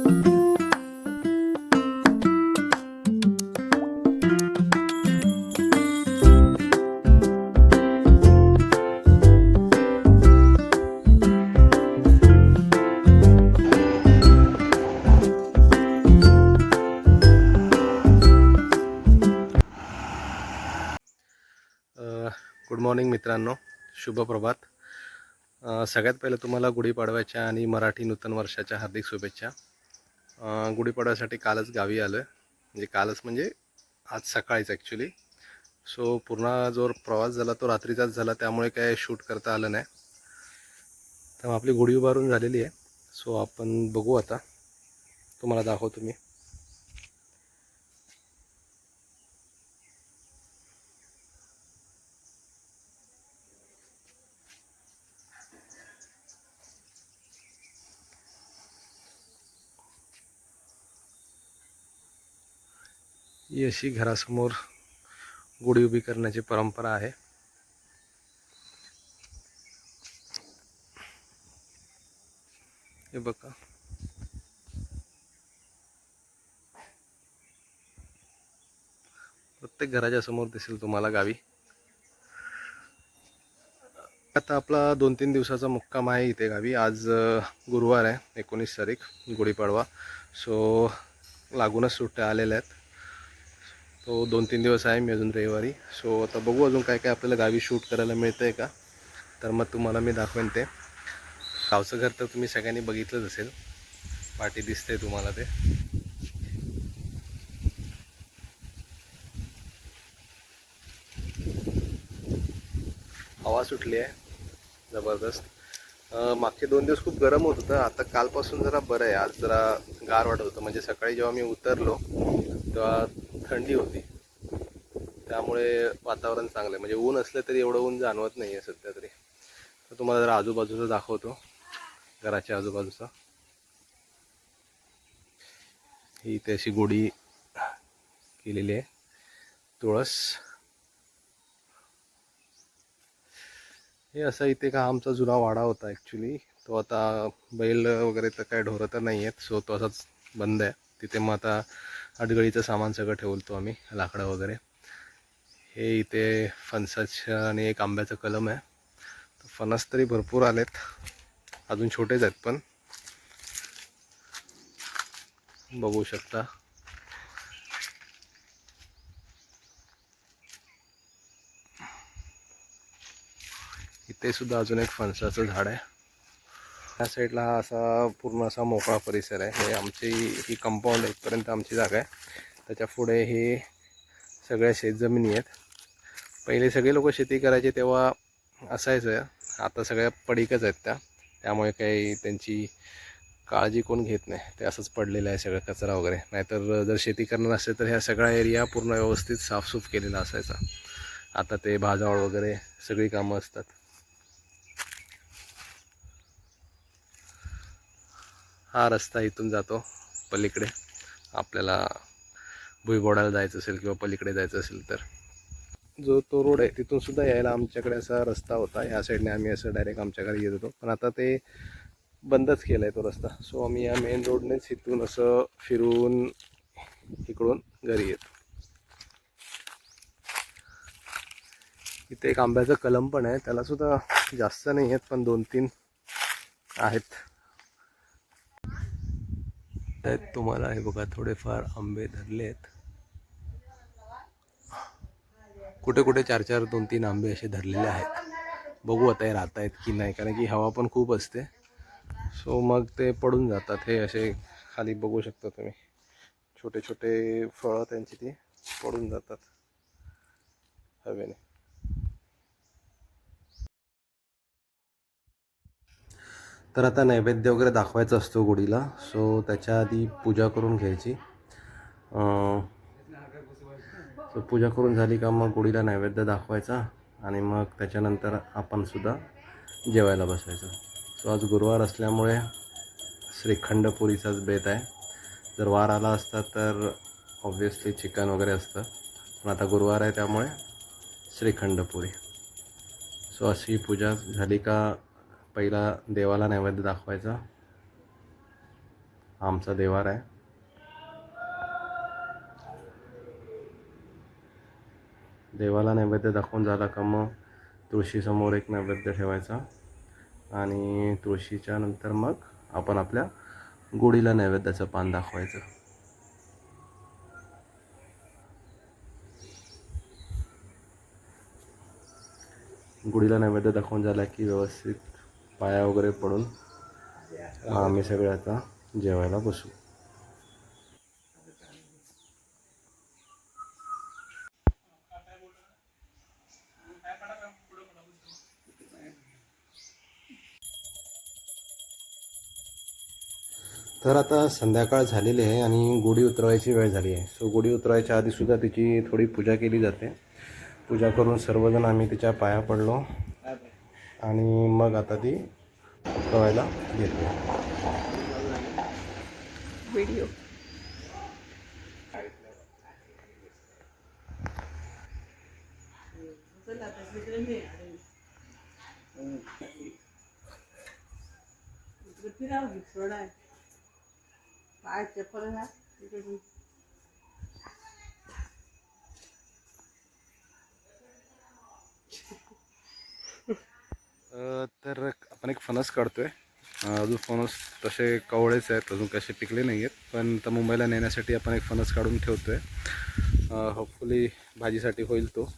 Good morning मित्रांनो, शुभ प्रभात. सगळ्यात पहिले तुम्हाला गुढीपाडव्याच्या आणि मराठी नूतन वर्षाच्या हार्दिक शुभेच्छा. गुढीपाडव्यासाठी कालच गावी आलो आहे, म्हणजे आज सकाळीच ॲक्च्युली. सो पूर्ण जो प्रवास झाला तो रात्रीचाच झाला, त्यामुळे काय शूट करता आलं नाही. तर आपली गुढी उभारून झालेली आहे. सो आपण बघू, आता तुम्हाला दाखवतो मी. ही अशी घरासमोर गुढी उभी करण्याची परंपरा आहे. हे बघा, प्रत्येक घराच्या समोर दिसेल तुम्हाला गावी. आता आपला 2-3 दिवसाचा मुक्काम आहे इथे गावी. आज गुरुवार आहे, 19 तारीख, गुढीपाडवा. सो लागूनच सुट्ट्या आलेल्या आहेत. तो 2-3 दिवस आहे मी अजून रविवारी. सो आता बघू अजून काय काय आपल्याला गावी शूट करायला मिळतं आहे का, तर मग तुम्हाला मी दाखवेन ते. गावचं घर तर तुम्ही सगळ्यांनी बघितलंच असेल, पाठी दिसते तुम्हाला ते. हवा सुटली आहे जबरदस्त. मागचे 2 दिवस खूप गरम होत होतं. आता कालपासून जरा बरं आहे. आज जरा गार वाटत होतं. म्हणजे सकाळी जेव्हा मी उतरलो तेव्हा थंडी होती, त्यामुळे वातावरण चांगलं आहे. म्हणजे ऊन असलं तरी एवढं ऊन जाणवत नाही आहे सध्या तरी. तर तुम्हाला जरा आजूबाजूचं दाखवतो, घराच्या आजूबाजूचा. ही इथे अशी गुढी केलेली आहे, तुळस. हे असं इथे का आमचा जुना वाडा होता ॲक्च्युली. तो आता बैल वगैरे तर काय ढोरं तर नाही आहेत, सो तो असाच बंद आहे. तिथे मग आता अडगळीचं सामान सगळं ठेवतो आम्ही, लाकडं वगैरे. हे इथे फणसाचं आणि एक आंब्याचं कलम आहे. फणस तरी भरपूर आलेत, अजून छोटेच आहेत पण बघू शकता. इथे सुद्धा अजून एक फणसाचं झाड आहे. या साईडला हा असा पूर्ण असा मोकळा परिसर आहे. हे आमची ही कंपाऊंड इथपर्यंत आमची जागा आहे. त्याच्या पुढे हे सगळ्या शेतजमिनी आहेत. पहिले सगळे लोक शेती करायचे तेव्हा असायचं, आता सगळ्या पडीकच आहेत त्यामुळे काही त्यांची काळजी कोण घेत नाही. ते असंच पडलेलं आहे सगळं, कचरा वगैरे. नाहीतर जर शेती करणार असेल तर ह्या सगळा एरिया पूर्ण व्यवस्थित साफसूफ केलेला असायचा. आता ते भाजावळ वगैरे सगळी कामं असतात. हा रस्ता इथून जातो पलीकडे. आपल्याला भुईगोडाला जायचं असेल किंवा पलीकडे जायचं असेल तर जो तो रोड आहे तिथून सुद्धा यायला आमच्याकडे असा रस्ता होता. ह्या साईडने आम्ही असं डायरेक्ट आमच्याकडे येत होतो, पण आता ते बंदच केलं आहे तो रस्ता. सो आम्ही या मेन रोडनेच इथून असं फिरून इकडून घरी येतो. इथे एक आंब्याचं कलम पण आहे, त्याला सुद्धा जास्त नाही आहेत पण 2-3 आहेत. तुम्हाला हे बघा, थोडेफार आंबे धरले आहेत. कुठे कुठे 4-4, 2-3 आंबे असे धरलेले आहेत. बघू आता हे राहत आहेत की नाही, कारण की हवा पण खूप असते. सो मग ते पडून जातात. हे असे खाली बघू शकता तुम्ही, छोटे छोटे फळं त्यांची ती पडून जातात हवेने. तर आता नैवेद्य वगैरे दाखवायचा असतो गुढीला. सो त्याच्या आधी पूजा करून घ्यायची. सो पूजा करून झाली का मग गुढीला नैवेद्य दाखवायचा आणि मग त्याच्यानंतर आपण सुद्धा जेवायला बसायचं. सो आज गुरुवार असल्यामुळे श्रीखंड पुरीचाच बेत आहे. जर वार आला असता तर ऑब्व्हियसली चिकन वगैरे असतं, पण आता गुरुवार आहे त्यामुळे श्रीखंड पुरी. सो अशी पूजा झाली का पहिला देवाला नैवेद्य दाखवायचा. हा आमचा देवार आहे. देवाला नैवेद्य दाखवून झाला का मग तुळशीसमोर एक नैवेद्य ठेवायचा आणि तुळशीच्या नंतर मग आपण आपल्या गुढीला नैवेद्याचं पान दाखवायचं. गुढीला नैवेद्य दाखवून झाला की व्यवस्थित पाया वगैरे पडून आम्ही सगळे आता जेवायला बसू. तर आता संध्याकाळ झालेली आहे आणि गुढी उतरवायची वेळ झाली आहे. सो गुढी उतरवायच्या आधीसुद्धा तिची थोडी पूजा केली जाते. पूजा करून सर्वजण आम्ही तिच्या पाया पडलो आणि मग आता ती उतरवायला घेतो. व्हिडिओ तर आपण एक फणस काढतोय. अजून फणस तसे कवळेच आहेत, अजून कसे पिकले नाही आहेत, पण तर मुंबईला नेण्यासाठी आपण एक फणस काढून ठेवतोय. होपफुली भाजीसाठी होईल तो.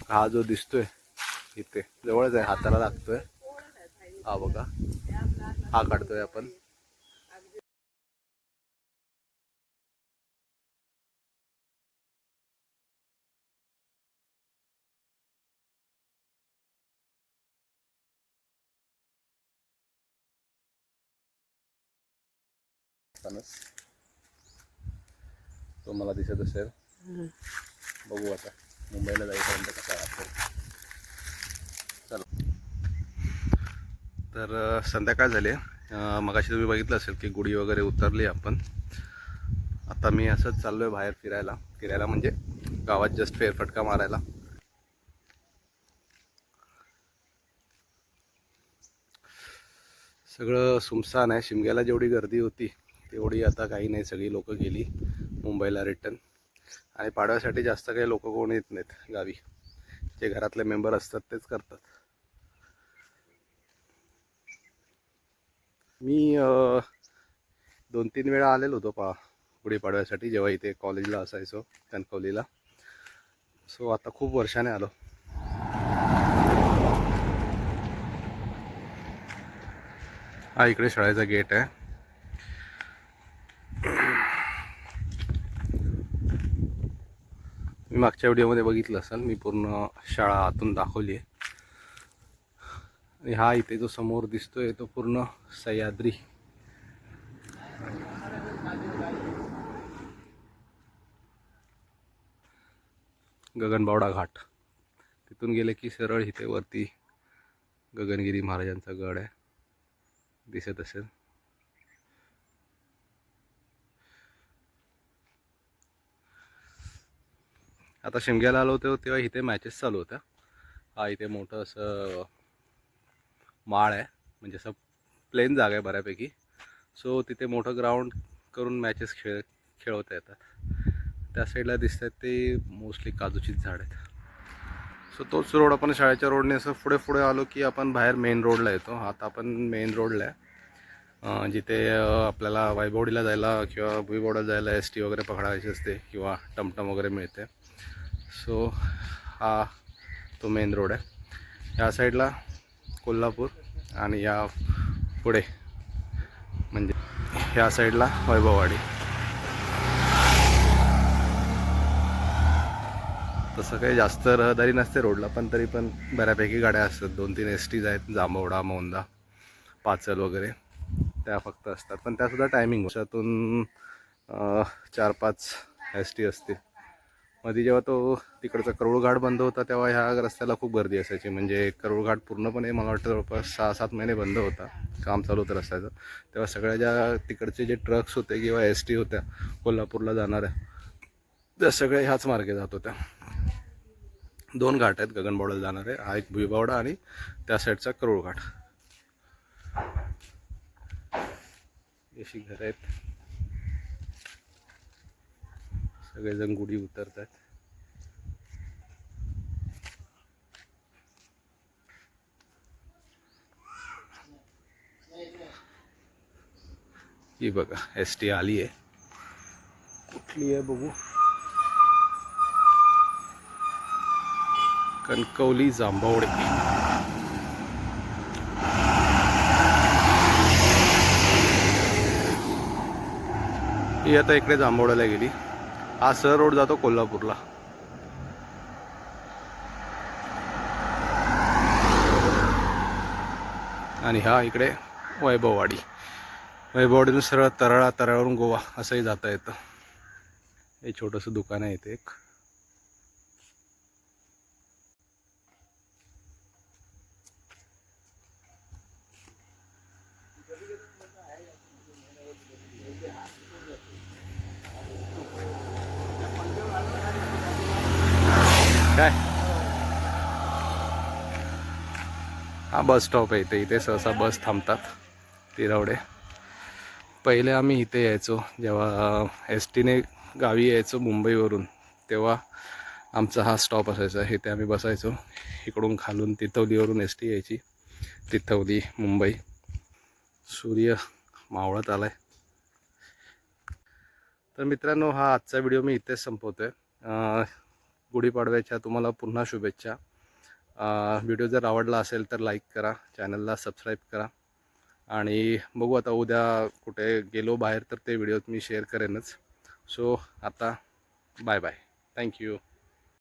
हा जो दिसतोय इथे जवळच आहे, हाताला लागतोय. हा बघा, हा काढतोय आपण. फणस तो मला दिसत असेल. बघू आता मुंबईला जाईपर्यंत कसा असेल. चला. तर संध्याकाळ झाली. मगाशी तुम्ही बघितलं असेल की गुढी वगैरे उतरली आपण. आता मी असंच चाललोय बाहेर फिरायला म्हणजे गावात जस्ट फेरफटका मारायला. सगळं सुमसान आहे. शिमग्याला जेवढी गर्दी होती तेवढी आता काही नाही, सगळी लोक गेली मुंबईला रिटर्न. आणि पाडव्यासाठी जास्त काही लोक कोण येत नाहीत गावी. जे घरातले मेंबर असतात तेच करतात. मी 2-3 वेळा आलेलो होतो गुढीपाडव्यासाठी, जेव्हा इथे कॉलेजला असायचो कणकवलीला. सो आता खूप वर्षाने आलो. हा इकडे शाळेचा गेट आहे. मी मागच्या व्हिडिओमध्ये बघितलं असेल, मी पूर्ण शाळा आतून दाखवली आहे. आणि हा इथे जो समोर दिसतोय तो पूर्ण सह्याद्री. गगनबावडा घाट. तिथून गेले की सरळ इथे वरती गगनगिरी महाराजांचा गड आहे, दिसत असेल. आता शिमग्याला आलो होतो तेव्हा इथे मॅचेस चालू होत्या. हा इथे मोठं असं माळ आहे, म्हणजे असं प्लेन जागा आहे बऱ्यापैकी. सो तिथे मोठं ग्राउंड करून मॅचेस खेळवता येतात. त्या साईडला दिसतात ते मोस्टली काजूचीच झाड आहेत. सो तोच रोड आपण शाळेच्या रोडने असं पुढे पुढे आलो की आपण बाहेर मेन रोडला येतो. आता आपण मेन रोडला आहे, जिथे आपल्याला वायबोडीला जायला किंवा भुईबोडाला जायला ST वगैरे पकडायची असते किंवा टमटम वगैरे मिळते. सो हा तो मेन रोड आहे. या साईडला कोल्हापूर आणि या पुढे म्हणजे ह्या साईडला वैभववाडी. तसं काही जास्त रहदारी नसते रोडला, पण तरी पण बऱ्यापैकी गाड्या असतात. 2-3 STज आहेत, जांभवडा, मौंदा, पाचल वगैरे, त्या फक्त असतात. पण त्यासुद्धा टायमिंग वर्षातून 4-5 ST असतील. मध्ये जेव्हा तो तिकडचा करुळ घाट बंद होता तेव्हा ह्या रस्त्याला खूप गर्दी असायची. म्हणजे करुळ घाट पूर्णपणे मला वाटतं जवळपास 6-7 महिने बंद होता, काम चालू होतं रस्त्याचं. तेव्हा सगळ्या ज्या तिकडचे जे ट्रक्स होते किंवा ST होत्या कोल्हापूरला जाणाऱ्या, त्या सगळ्या ह्याच मार्गे जात होत्या. 2 घाट आहेत गगनबावड्याला जाणारे, हा एक भुईबावडा आणि त्या साईडचा करुळ घाट. अशी घरं आहेत. सगळेजण गुढी उतरतात. ही बघा ST आली आहे. कुठली आहे बघू. कणकवली जांभवडे. ही आता इकडे जांभवड्याला गेली. हा सर रोड जातो कोल्हापूरला. आणि हा इकडे वैभववाडी. वैभववाडीतून सरळ तराळा, तराळावरून गोवा असंही जाता येतं. हे छोटंसं दुकान आहे इथे एक. काय हा बस स्टॉप आहे इथे. इथे सहसा बस थांबतात तिरावडे. पहिले आम्ही इथे यायचो जेव्हा STने गावी यायचो मुंबईवरून, तेव्हा आमचा हा स्टॉप असायचा. इथे आम्ही बसायचो. इकडून खालून तिथवलीवरून ST यायची, तिथवली मुंबई. सूर्य मावळत आलाय. तर मित्रांनो, हा आजचा व्हिडिओ मी इथेच संपवतोय. गुढीपाडव्याच्या तुम्हाला पुन्हा शुभेच्छा. व्हिडिओ जर आवडला असेल तर लाईक करा, चॅनलला सबस्क्राईब करा. आणि बघू आता उद्या कुठे गेलो बाहेर तर ते व्हिडिओ मी शेअर करेनच. सो आता बाय बाय. थँक्यू.